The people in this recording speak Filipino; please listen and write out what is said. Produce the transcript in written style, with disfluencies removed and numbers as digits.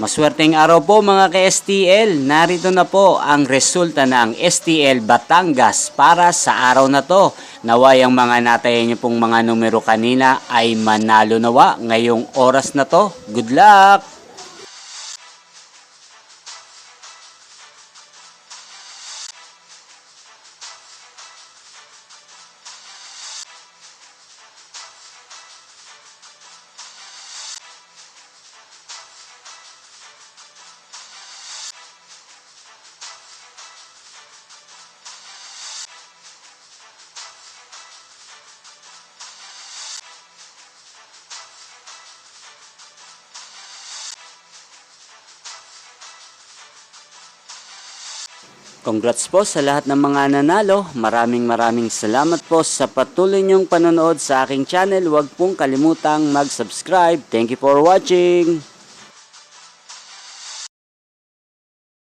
Maswerteng araw po mga ka-STL. Narito na po ang resulta ng STL Batangas para sa araw na to. Naway ang mga natayan niyo pong mga numero kanina ay manalo nawa ngayong oras na to. Good luck! Congrats po sa lahat ng mga nanalo. Maraming salamat po sa patuloy niyong panonood sa aking channel. Huwag pong kalimutang mag-subscribe. Thank you for watching.